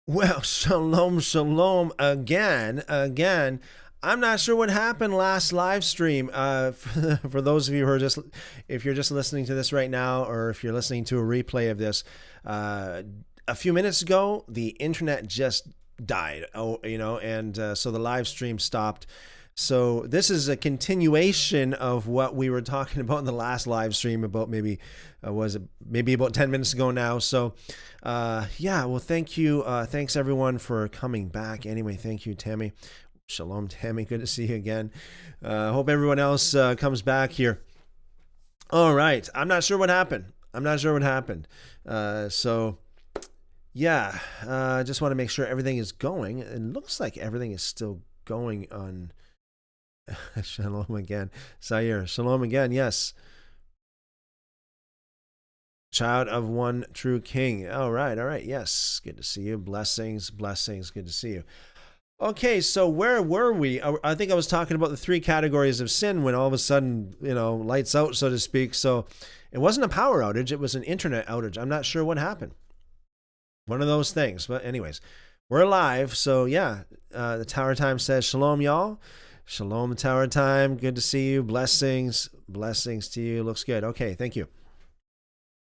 Well, shalom, shalom again, again. I'm not sure what happened last live stream. For those of you who are just, if you're just listening to this right now, or if you're listening to a replay of this, a few minutes ago, the internet just died. And so the live stream stopped. So this is a continuation of what we were talking about in the last live stream about maybe about 10 minutes ago now. So yeah, well, thank you. Thanks everyone for coming back. Anyway, thank you, Tammy. Shalom, Tammy. Good to see you again. Hope everyone else comes back here. All right. I'm not sure what happened. So yeah, I just want to make sure everything is going. It looks like everything is still going on. Shalom again. Sayer, shalom again. Yes. Child of one true king. All right. Yes. Good to see you. Blessings. Good to see you. Okay, so where were we? I think I was talking about the three categories of sin when all of a sudden, lights out, so to speak. So it wasn't a power outage. It was an internet outage. I'm not sure what happened. One of those things. But anyways, we're live. So yeah, the Tower Time says, shalom, y'all. Shalom, Tower Time. Good to see you. Blessings to you. Looks good. Okay, thank you.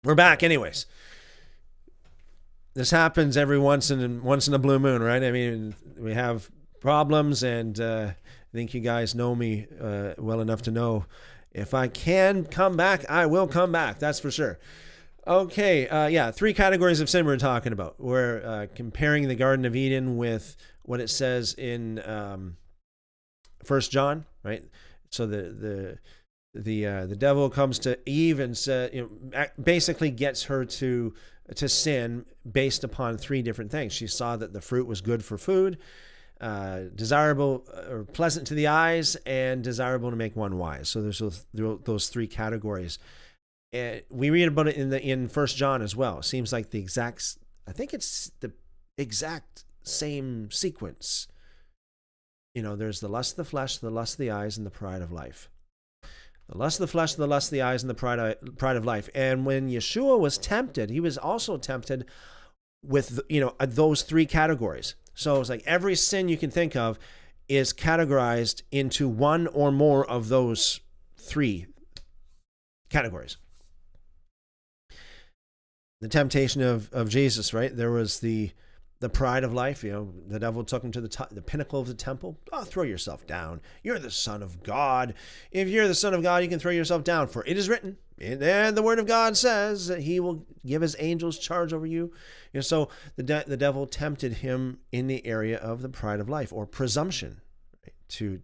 We're back anyways. This happens every once in a blue moon, right? I mean, we have problems, and I think you guys know me well enough to know if I can come back, I will come back. That's for sure. Okay, yeah, three categories of sin we're talking about. We're comparing the Garden of Eden with what it says in 1 John, right? So the devil comes to Eve and basically gets her to sin based upon three different things. She saw that the fruit was good for food, desirable or pleasant to the eyes, and desirable to make one wise. So there's those three categories. And we read about it in 1 John as well. It seems like I think it's the exact same sequence. There's the lust of the flesh, the lust of the eyes, and the pride of life. The lust of the flesh, the lust of the eyes, and the pride of life. And when Yeshua was tempted, he was also tempted with, those three categories. So it's like every sin you can think of is categorized into one or more of those three categories. The temptation of Jesus, right? There was the pride of life. The devil took him to the pinnacle of the temple. Oh, throw yourself down. You're the Son of God. If you're the Son of God, you can throw yourself down. For it is written, and the Word of God says that He will give His angels charge over you. So the devil tempted him in the area of the pride of life, or presumption, right? to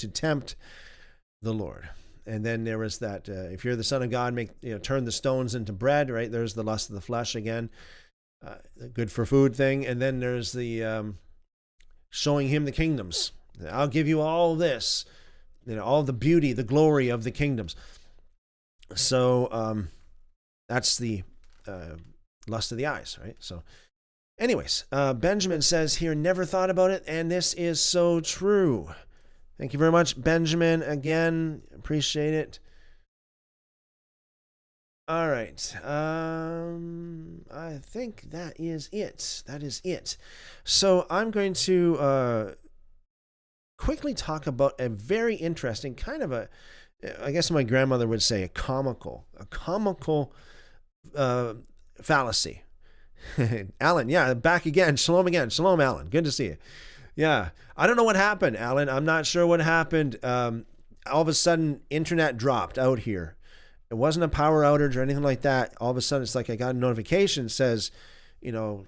tempt the Lord. And then there was that if you're the Son of God, turn the stones into bread. Right? There's the lust of the flesh again. Good for food thing. And then there's the showing him the kingdoms. I'll give you all this, all the beauty, the glory of the kingdoms. So that's the lust of the eyes, right? So anyways, Benjamin says here, never thought about it, and this is so true. Thank you very much, Benjamin. Again, appreciate it. All right. I think that is it. So I'm going to quickly talk about a very interesting kind of I guess my grandmother would say a comical fallacy. Alan, yeah, back again. Shalom again. Shalom, Alan. Good to see you. Yeah. I don't know what happened, Alan. I'm not sure what happened. All of a sudden, internet dropped out here. It wasn't a power outage or anything like that. All of a sudden, it's like I got a notification that says,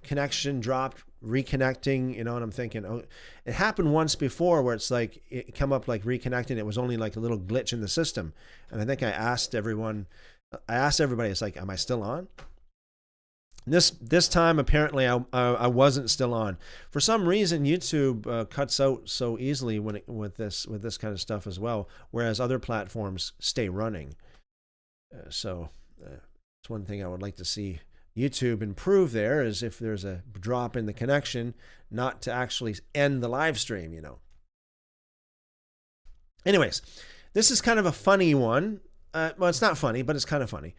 connection dropped, reconnecting, and I'm thinking, oh, it happened once before where it's like, it come up like reconnecting. It was only like a little glitch in the system. And I think I asked everybody, it's like, am I still on? This time, apparently, I wasn't still on. For some reason, YouTube cuts out so easily with this kind of stuff as well, whereas other platforms stay running. So it's one thing I would like to see YouTube improve there, is if there's a drop in the connection, not to actually end the live stream, Anyways, this is kind of a funny one. Well, it's not funny, but it's kind of funny.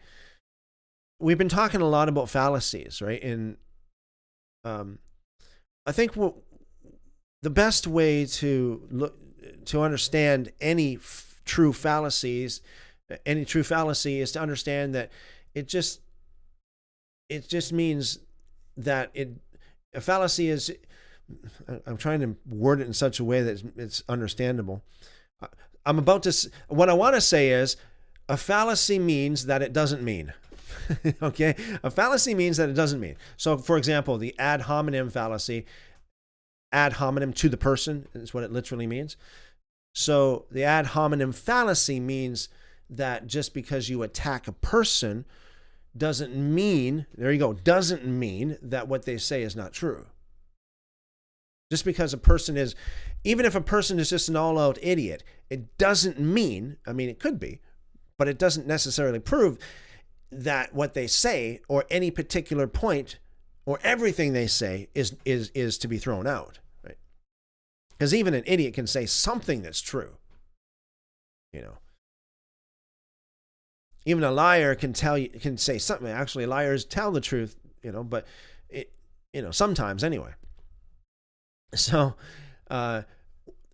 We've been talking a lot about fallacies, right? I think the best way to understand any true fallacy is to understand that it just means that a fallacy is. I'm trying to word it in such a way that it's understandable. What I want to say is a fallacy means that it doesn't mean. Okay? A fallacy means that it doesn't mean. So, for example, the ad hominem fallacy, ad hominem, to the person, is what it literally means. So the ad hominem fallacy means that just because you attack a person doesn't mean that what they say is not true. Just because even if a person is just an all-out idiot, it doesn't mean, it could be, but it doesn't necessarily prove that what they say or any particular point or everything they say is to be thrown out, right? Because even an idiot can say something that's true, Even a liar can say something. Actually, liars tell the truth, but sometimes anyway. So, the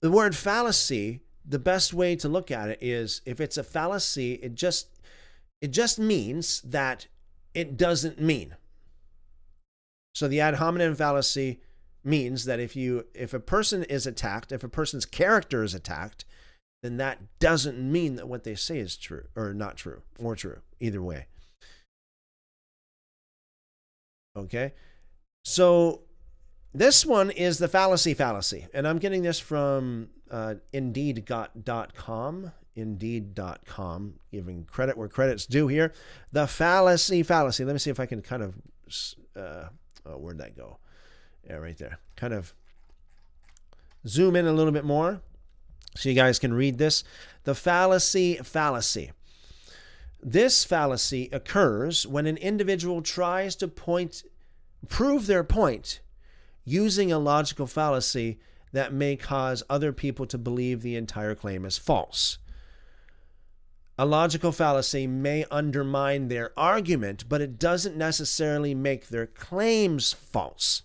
word fallacy, the best way to look at it is, if it's a fallacy, it just means that it doesn't mean. So the ad hominem fallacy means that if a person is attacked, if a person's character is attacked, then that doesn't mean that what they say is true or not true, or true, either way. Okay? So this one is the fallacy, and I'm getting this from Indeed.com, giving credit where credit's due here. The fallacy. Let me see if I can kind of, where'd that go? Yeah, right there. Kind of zoom in a little bit more so you guys can read this. The fallacy. This fallacy occurs when an individual tries to prove their point using a logical fallacy that may cause other people to believe the entire claim is false. A logical fallacy may undermine their argument, but it doesn't necessarily make their claims false.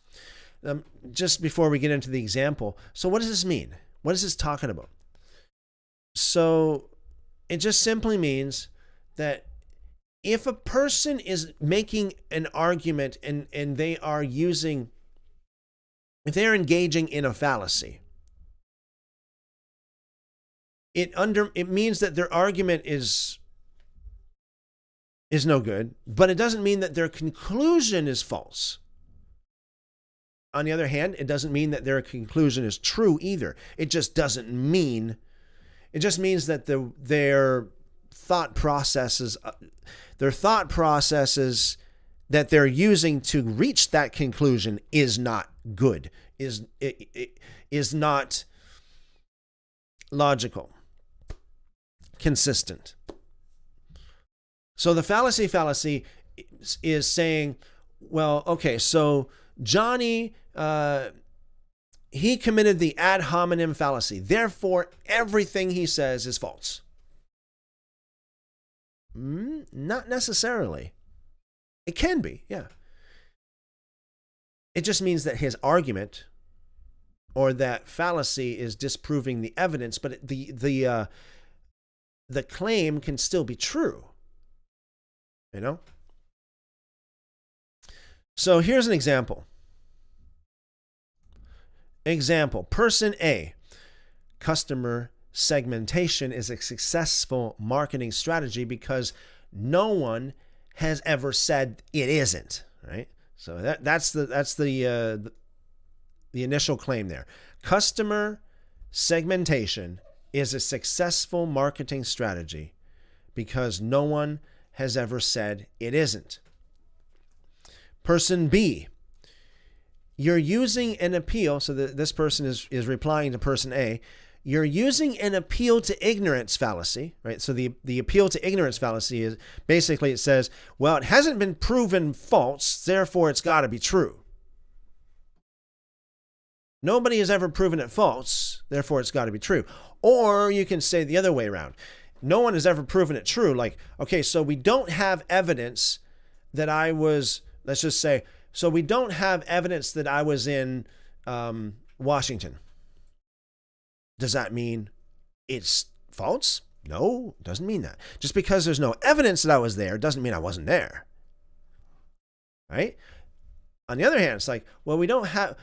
Just before we get into the example, so what does this mean? What is this talking about? So it just simply means that if a person is making an argument and they are if they're engaging in a fallacy, it means that their argument is no good, but it doesn't mean that their conclusion is false. On the other hand, it doesn't mean that their conclusion is true either. It just means that their thought processes that they're using to reach that conclusion is not good, is not logical, consistent. So the fallacy is saying, well, okay, so Johnny, he committed the ad hominem fallacy. Therefore, everything he says is false. Not necessarily. It can be, yeah. It just means that his argument or that fallacy is disproving the evidence, but the claim can still be true. So here's an example. Person A. Customer segmentation is a successful marketing strategy because no one has ever said it isn't, right? So that's the initial claim there. Customer segmentation is a successful marketing strategy because no one has ever said it isn't. Person B, you're using an appeal, so this person is replying to person A, you're using an appeal to ignorance fallacy, right? So the appeal to ignorance fallacy is basically, it says, well, it hasn't been proven false, therefore it's got to be true. Nobody has ever proven it false, therefore it's got to be true. Or you can say the other way around. No one has ever proven it true. Like, okay, so we don't have evidence that I was, let's just say, so we don't have evidence that I was in Washington. Does that mean it's false? No, it doesn't mean that. Just because there's no evidence that I was there doesn't mean I wasn't there. Right? On the other hand, it's like, well, we don't have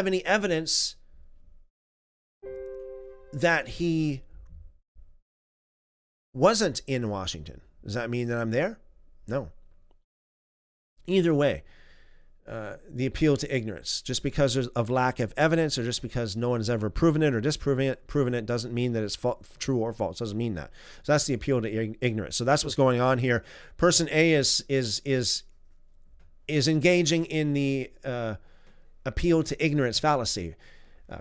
any evidence that he wasn't in Washington. Does that mean that I'm there? No. Either way, the appeal to ignorance, just because there's of lack of evidence, or just because no one has ever proven it or disproven it, doesn't mean that it's true or false. Doesn't mean that. So that's the appeal to ignorance. So that's what's going on here. Person A is engaging in the appeal to ignorance fallacy.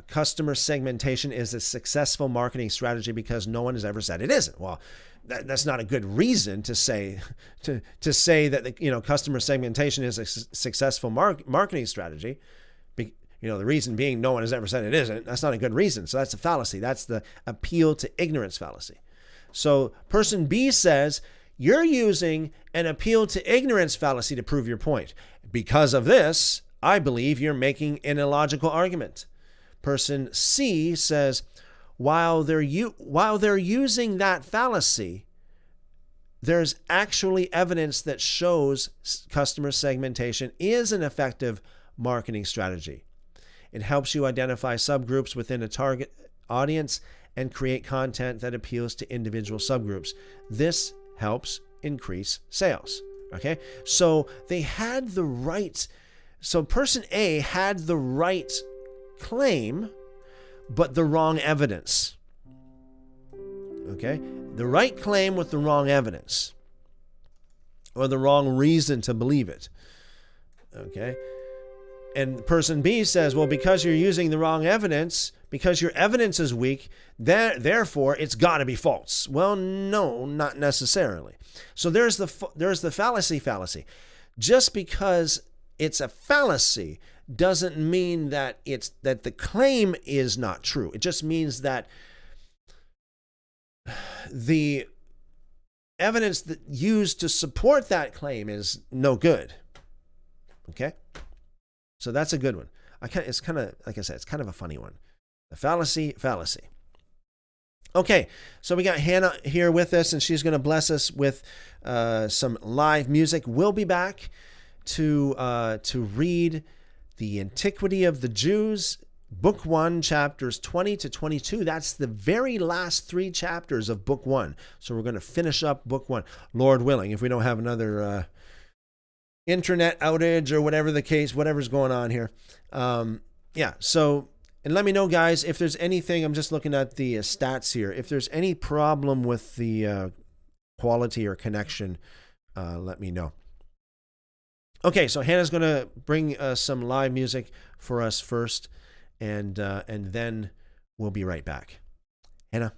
Customer segmentation is a successful marketing strategy because no one has ever said it isn't. Well, that's not a good reason to say that customer segmentation is a successful marketing strategy. The reason being no one has ever said it isn't. That's not a good reason. So that's a fallacy. That's the appeal to ignorance fallacy. So person B says, you're using an appeal to ignorance fallacy to prove your point. Because of this, I believe you're making an illogical argument. Person C says, while they're using that fallacy, there's actually evidence that shows customer segmentation is an effective marketing strategy. It helps you identify subgroups within a target audience and create content that appeals to individual subgroups. This helps increase sales. Okay, so they had the right. So person A had the right claim, but the wrong evidence. Okay, the right claim with the wrong evidence, or the wrong reason to believe it. Okay, and person B says, well, because you're using the wrong evidence, because your evidence is weak, therefore it's got to be false. Well, no, not necessarily. So there's the fallacy. Just because it's a fallacy doesn't mean that the claim is not true. It just means that the evidence that used to support that claim is no good. Okay? So that's a good one. It's kind of, like I said, it's kind of a funny one. The fallacy. Okay, so we got Hannah here with us, and she's going to bless us with some live music. We'll be back to read the Antiquity of the Jews, Book 1, chapters 20 to 22. That's the very last 3 chapters of Book 1. So we're going to finish up Book 1, Lord willing, if we don't have another internet outage or whatever the case, whatever's going on here. So, and let me know, guys, if there's anything. I'm just looking at the stats here. If there's any problem with the quality or connection, let me know. Okay, so Hannah's going to bring some live music for us first, and then we'll be right back. Hannah.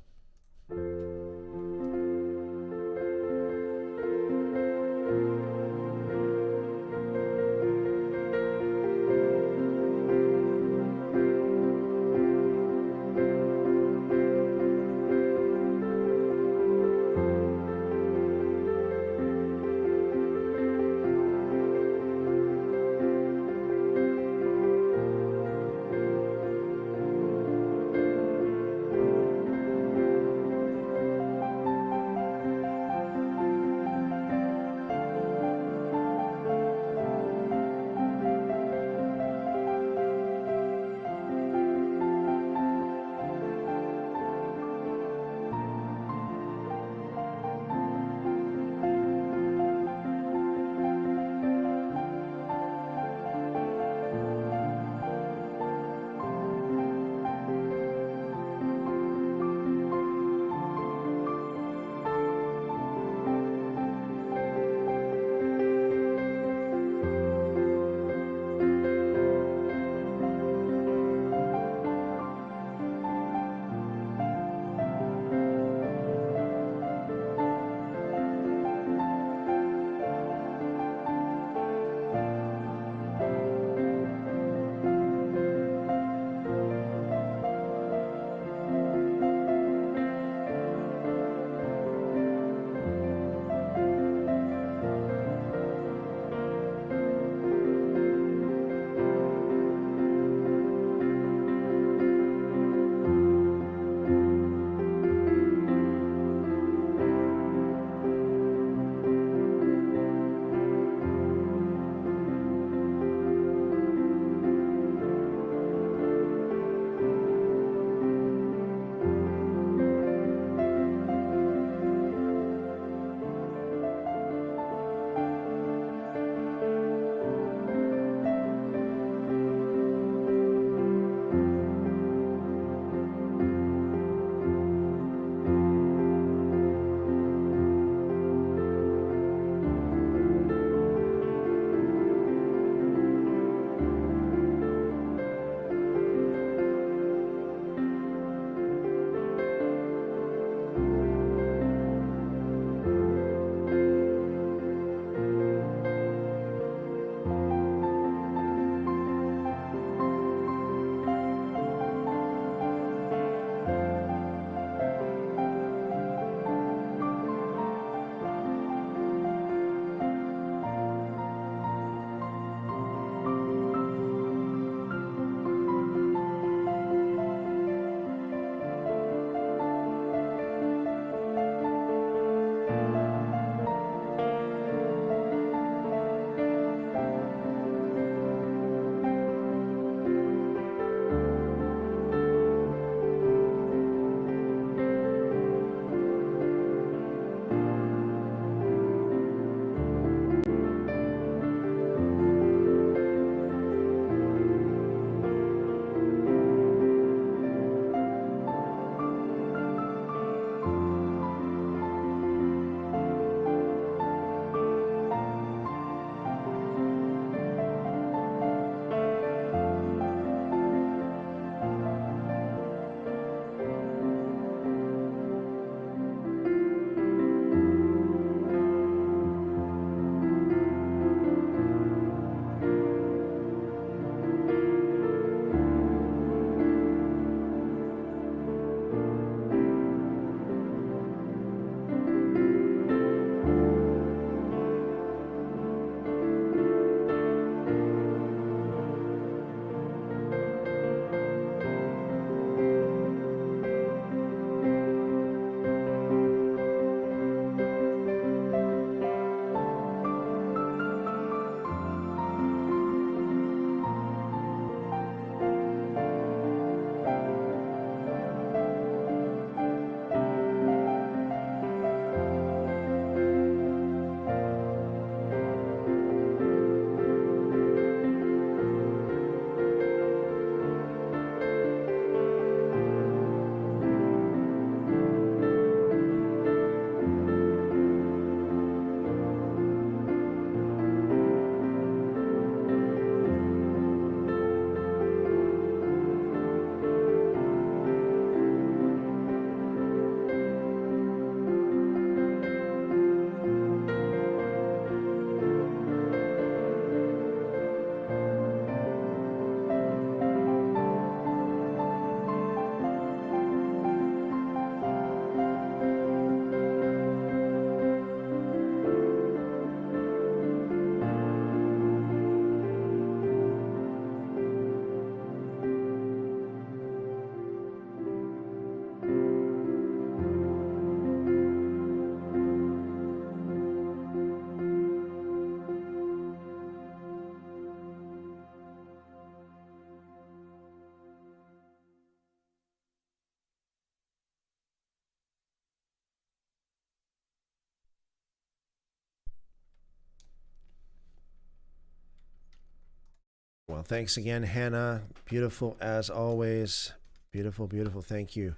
Well, thanks again, Hannah. Beautiful as always. Beautiful, beautiful. Thank you.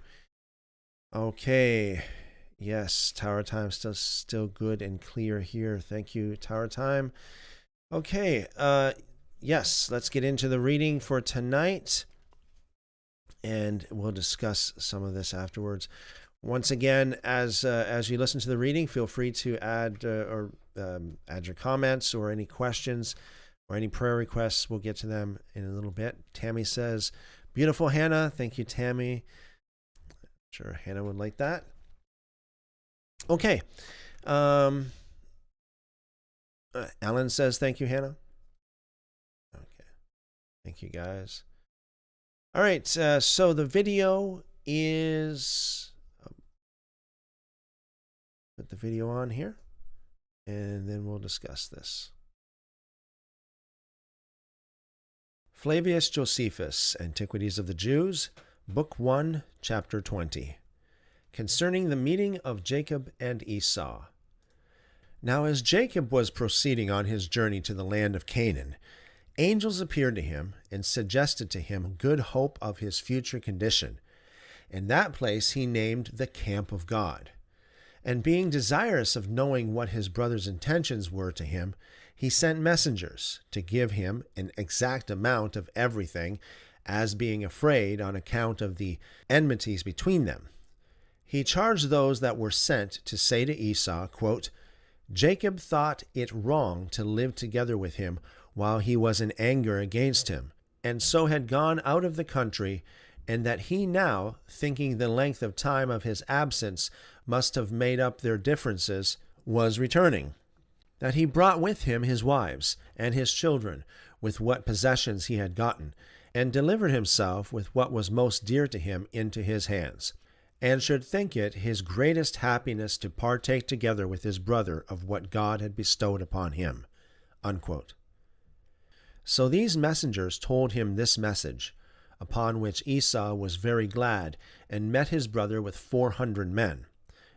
Okay. Yes, Tower Time still good and clear here. Thank you, Tower Time. Okay. Yes, let's get into the reading for tonight, and we'll discuss some of this afterwards. Once again, as you listen to the reading, feel free to add your comments or any questions or any prayer requests. We'll get to them in a little bit. Tammy says, "Beautiful, Hannah." Thank you, Tammy. Sure, Hannah would like that. Okay. Alan says, "Thank you, Hannah." Okay. Thank you, guys. All right. So the video is... put the video on here, and then we'll discuss this. Flavius Josephus, Antiquities of the Jews, Book 1, Chapter 20. Concerning the meeting of Jacob and Esau. Now as Jacob was proceeding on his journey to the land of Canaan, angels appeared to him and suggested to him good hope of his future condition. And that place he named the Camp of God. And being desirous of knowing what his brother's intentions were to him, he sent messengers to give him an exact amount of everything, as being afraid on account of the enmities between them. He charged those that were sent to say to Esau, quote, "Jacob thought it wrong to live together with him while he was in anger against him, and so had gone out of the country, and that he now, thinking the length of time of his absence must have made up their differences, was returning. That he brought with him his wives and his children, with what possessions he had gotten, and delivered himself with what was most dear to him into his hands, and should think it his greatest happiness to partake together with his brother of what God had bestowed upon him." Unquote. So these messengers told him this message, upon which Esau was very glad, and met his brother with 400 men.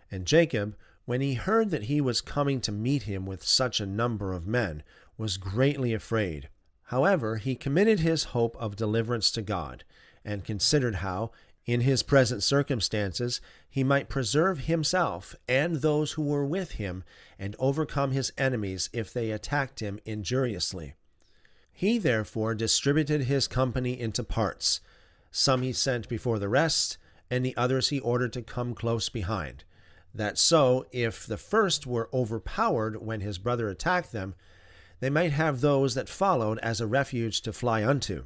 And Jacob, when he heard that he was coming to meet him with such a number of men, was greatly afraid. However, he committed his hope of deliverance to God, and considered how, in his present circumstances, he might preserve himself and those who were with him, and overcome his enemies if they attacked him injuriously. He therefore distributed his company into parts. Some he sent before the rest, and the others he ordered to come close behind, that so, if the first were overpowered when his brother attacked them, they might have those that followed as a refuge to fly unto.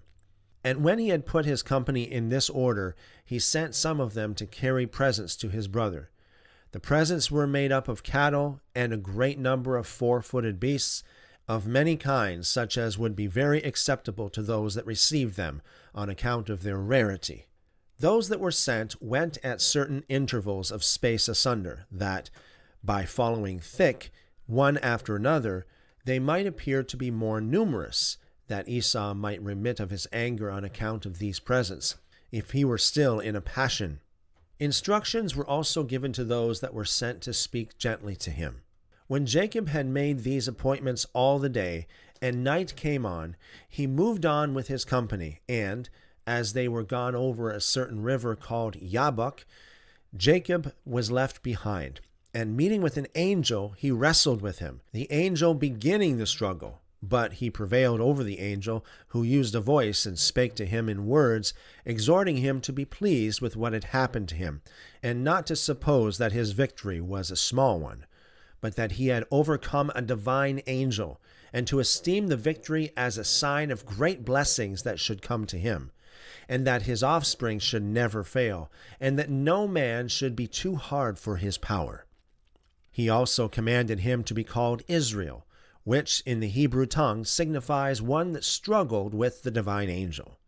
And when he had put his company in this order, he sent some of them to carry presents to his brother. The presents were made up of cattle and a great number of four-footed beasts, of many kinds, such as would be very acceptable to those that received them, on account of their rarity. Those that were sent went at certain intervals of space asunder, that, by following thick, one after another, they might appear to be more numerous, that Esau might remit of his anger on account of these presents, if he were still in a passion. Instructions were also given to those that were sent to speak gently to him. When Jacob had made these appointments all the day, and night came on, he moved on with his company, and, as they were gone over a certain river called Jabbok, Jacob was left behind, and meeting with an angel, he wrestled with him, the angel beginning the struggle. But he prevailed over the angel, who used a voice and spake to him in words, exhorting him to be pleased with what had happened to him, and not to suppose that his victory was a small one, but that he had overcome a divine angel, and to esteem the victory as a sign of great blessings that should come to him, and that his offspring should never fail, and that no man should be too hard for his power. He also commanded him to be called Israel, which in the Hebrew tongue signifies one that struggled with the divine angel.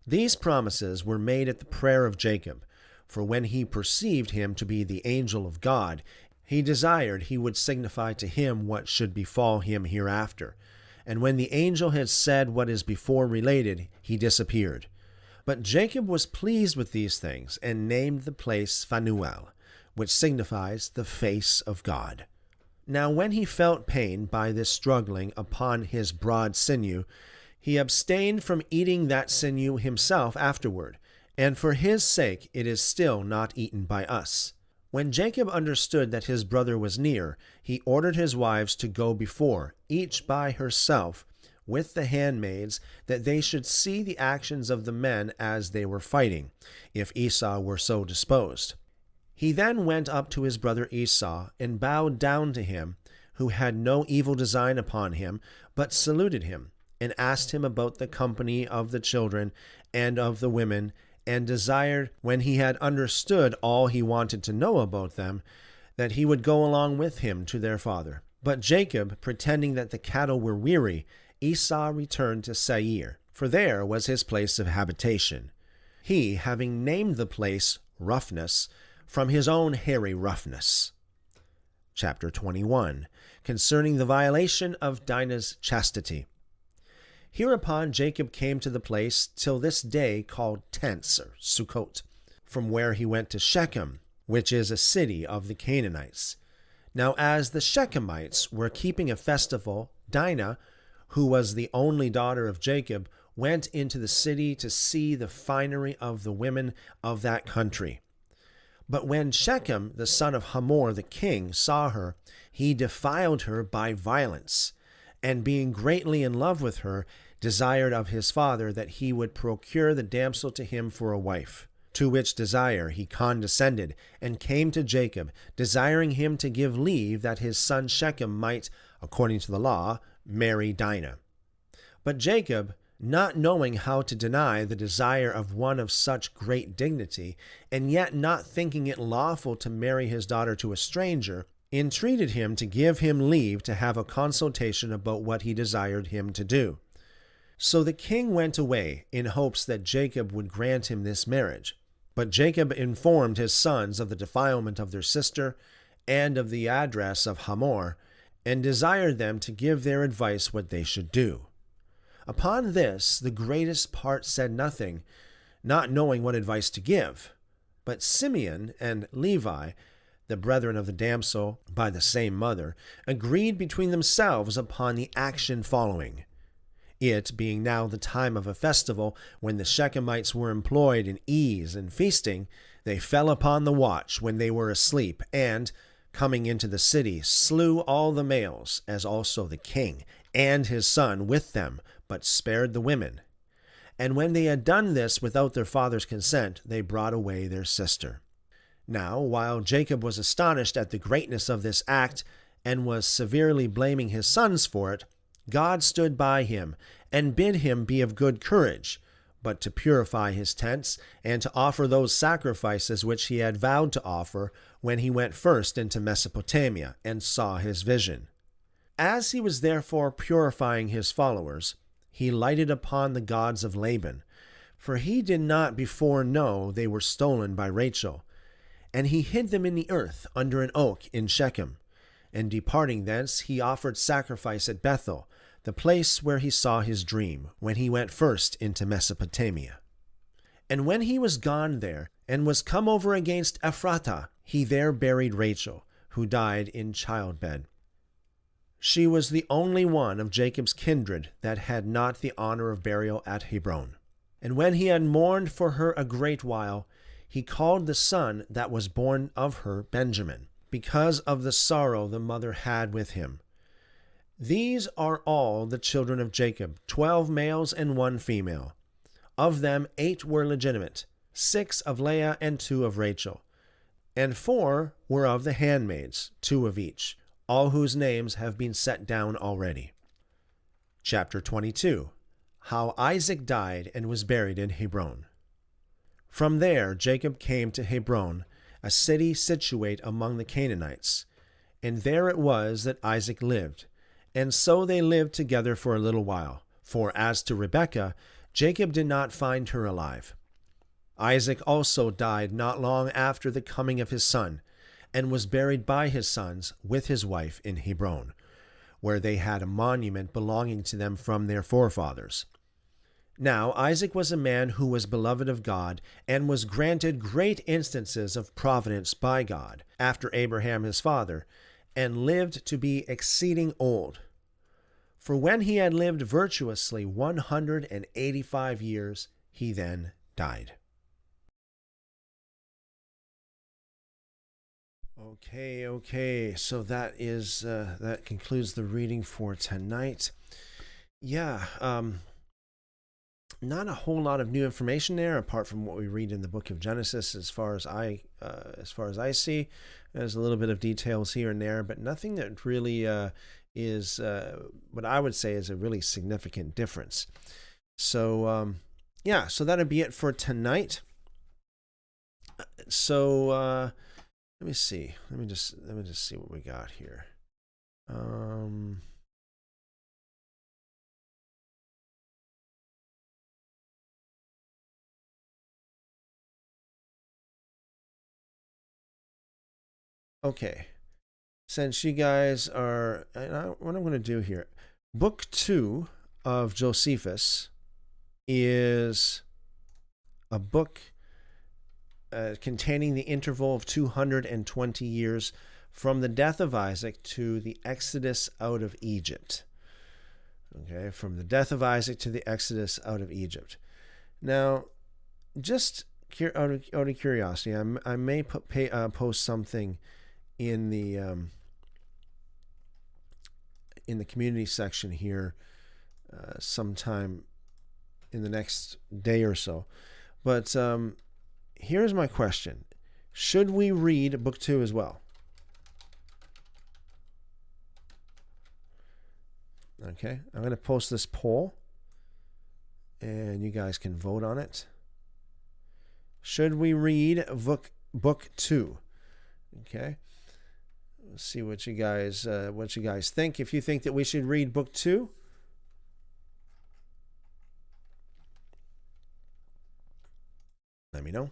These promises were made at the prayer of Jacob, for when he perceived him to be the angel of God, he desired he would signify to him what should befall him hereafter. And when the angel had said what is before related, he disappeared. But Jacob was pleased with these things, and named the place Phanuel, which signifies the face of God. Now when he felt pain by this struggling upon his broad sinew, He abstained from eating that sinew himself afterward, and for his sake it is still not eaten by us. When Jacob understood that his brother was near, he ordered his wives to go before, each by herself, with the handmaids, that they should see the actions of the men as they were fighting, if Esau were so disposed. He then went up to his brother Esau, and bowed down to him, who had no evil design upon him, but saluted him, and asked him about the company of the children and of the women, and desired, when he had understood all he wanted to know about them, that he would go along with him to their father. But Jacob, pretending that the cattle were weary, Esau returned to Seir, for there was his place of habitation, he having named the place Roughness, from his own hairy roughness. Chapter 21, concerning the violation of Dinah's chastity. Hereupon Jacob came to the place till this day called Tents, or Sukkot, from where he went to Shechem, which is a city of the Canaanites. Now as the Shechemites were keeping a festival, Dinah, who was the only daughter of Jacob, went into the city to see the finery of the women of that country. But when Shechem, the son of Hamor the king, saw her, he defiled her by violence, and being greatly in love with her, desired of his father that he would procure the damsel to him for a wife. To which desire he condescended, and came to Jacob, desiring him to give leave that his son Shechem might, according to the law, marry Dinah. But Jacob, not knowing how to deny the desire of one of such great dignity, and yet not thinking it lawful to marry his daughter to a stranger, entreated him to give him leave to have a consultation about what he desired him to do. So the king went away, in hopes that Jacob would grant him this marriage. But Jacob informed his sons of the defilement of their sister, and of the address of Hamor, and desired them to give their advice what they should do. Upon this the greatest part said nothing, not knowing what advice to give. But Simeon and Levi, the brethren of the damsel by the same mother, agreed between themselves upon the action following. It being now the time of a festival, when the Shechemites were employed in ease and feasting, they fell upon the watch when they were asleep, and, coming into the city, slew all the males, as also the king, and his son with them, but spared the women. And when they had done this without their father's consent, they brought away their sister. Now, while Jacob was astonished at the greatness of this act, and was severely blaming his sons for it, God stood by him, and bid him be of good courage, but to purify his tents, and to offer those sacrifices which he had vowed to offer when he went first into Mesopotamia, and saw his vision. As he was therefore purifying his followers, he lighted upon the gods of Laban, for he did not before know they were stolen by Rachel, and he hid them in the earth under an oak in Shechem. And departing thence, he offered sacrifice at Bethel, the place where he saw his dream, when he went first into Mesopotamia. And when he was gone there, and was come over against Ephratah, he there buried Rachel, who died in childbed. She was the only one of Jacob's kindred that had not the honor of burial at Hebron. And when he had mourned for her a great while, he called the son that was born of her Benjamin, because of the sorrow the mother had with him. These are all the children of Jacob, 12 males and 1 female. Of them 8 were legitimate, 6 of Leah and 2 of Rachel. And 4 were of the handmaids, 2 of each, all whose names have been set down already. Chapter 22. How Isaac died and was buried in Hebron. From there Jacob came to Hebron, a city situate among the Canaanites, and there it was that Isaac lived. And so they lived together for a little while, for as to Rebekah, Jacob did not find her alive. Isaac also died not long after the coming of his son, and was buried by his sons with his wife in Hebron, where they had a monument belonging to them from their forefathers. Now Isaac was a man who was beloved of God, and was granted great instances of providence by God, after Abraham his father, and lived to be exceeding old. For when he had lived virtuously 185 years, he then died. Okay. So that concludes the reading for tonight. Yeah, not a whole lot of new information there, apart from what we read in the book of Genesis. As far as I see, there's a little bit of details here and there, but nothing that really is what I would say is a really significant difference. So so that'll be it for tonight. So let me see. Let me just see what we got here. Okay. Since you guys are, what I'm going to do here, Book 2 of Josephus is a book containing the interval of 220 years from the death of Isaac to the Exodus out of Egypt. Okay, from the death of Isaac to the Exodus out of Egypt. Now, just out of curiosity, I may post something in the community section here sometime in the next day or so. But here's my question. Should we read Book 2 as well? Okay, I'm going to post this poll, and you guys can vote on it. Should we read Book 2? Okay. Let's see what you guys think. If you think that we should read Book 2, let me know.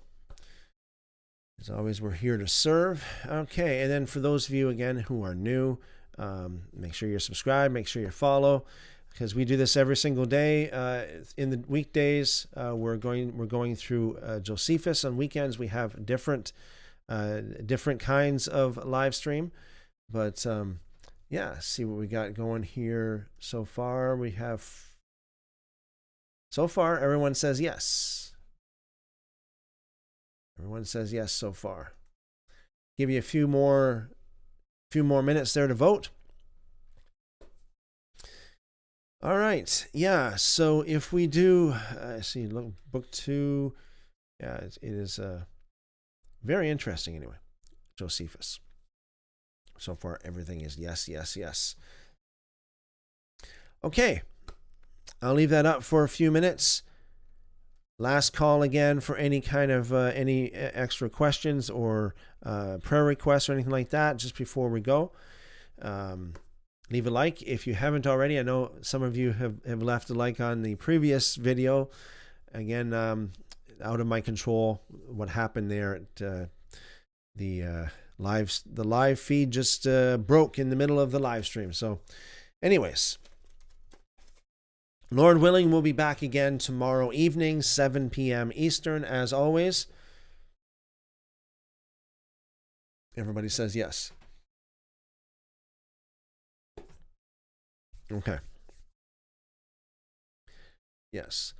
As always, we're here to serve. Okay, and then for those of you, again, who are new, make sure you're subscribed, make sure you follow, because we do this every single day. In the weekdays, we're going through Josephus. On weekends, we have different kinds of live stream. But see what we got going here so far. Everyone says yes. Everyone says yes so far. Give you a few more minutes there to vote. All right. Yeah. So if we do, look, Book 2. Yeah, it is very interesting anyway. Josephus. So far, everything is yes. Okay. I'll leave that up for a few minutes. Last call again for any kind of any extra questions or prayer requests or anything like that just before we go. Leave a like if you haven't already. I know some of you have left a like on the previous video. Again, out of my control what happened there at the live feed just broke in the middle of the live stream. So anyways, Lord willing, we'll be back again tomorrow evening, 7 p.m. Eastern, as always. Everybody says yes. Okay. Yes.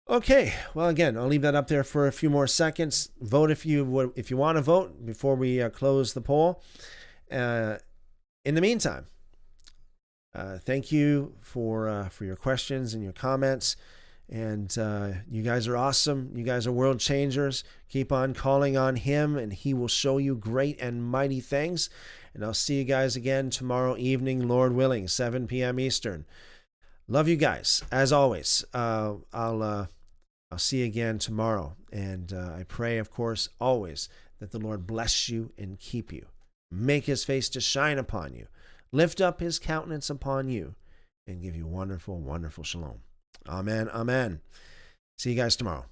Okay. Well, again, I'll leave that up there for a few more seconds. Vote if you want to vote before we close the poll. In the meantime, thank you for your questions and your comments. And you guys are awesome. You guys are world changers. Keep on calling on him, and he will show you great and mighty things. And I'll see you guys again tomorrow evening, Lord willing, 7 p.m. Eastern. Love you guys. As always, I'll see you again tomorrow. And I pray, of course, always that the Lord bless you and keep you. Make his face to shine upon you. Lift up his countenance upon you and give you wonderful, wonderful shalom. Amen. Amen. See you guys tomorrow.